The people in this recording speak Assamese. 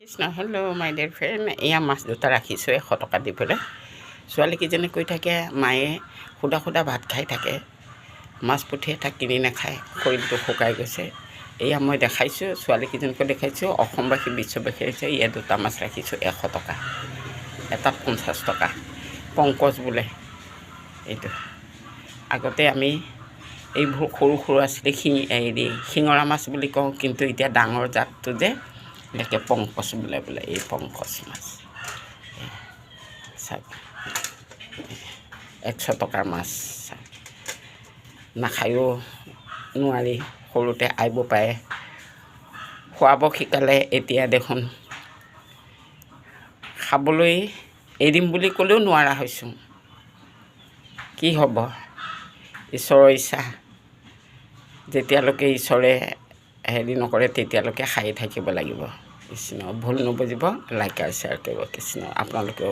কৃষ্ণ হেল্ল' মাই ডিয়াৰ ফ্ৰেণ্ড, এয়া মাছ দুটা ৰাখিছোঁ 100 টকা দি পেলাই। ছোৱালীকেইজনী কৈ থাকে মায়ে সুদা সুদা ভাত খাই থাকে, মাছ পুঠি এটা কিনি নাখায়, শৰীৰটো শুকাই গৈছে। এয়া মই দেখাইছোঁ, ছোৱালীকেইজনীকো দেখাইছোঁ, অসমবাসী বিশ্ববাসী হৈছে। এয়া দুটা মাছ ৰাখিছোঁ 100 টকা, এটাত 50 টকা। পংকজ বোলে এইটো। আগতে আমি এইবোৰ সৰু সৰু আছিলে শিঙৰা মাছ বুলি কওঁ, কিন্তু এতিয়া ডাঙৰ জাতটো যে এনেকৈ পংকজ বোলে এই পংকজ মাছ। চাওক 100 টকাৰ মাছ। নাখায়ো নোৱাৰি, সৰুতে আইব পাৰে, খুৱাব শিকালে। এতিয়া দেখোন খাবলৈ এৰিম বুলি ক'লেও নোৱাৰা হৈছোঁ। কি হ'ব, ঈশ্বৰৰ ইচ্ছা। যেতিয়ালৈকে ঈশ্বৰে হেৰি নকৰে তেতিয়ালৈকে খাই থাকিব লাগিব। কৃষ্ণ, ভুল নুবুজিব, লাইক আৰু শ্বেয়াৰ কৰিব। কৃষ্ণ, আপোনালোকেও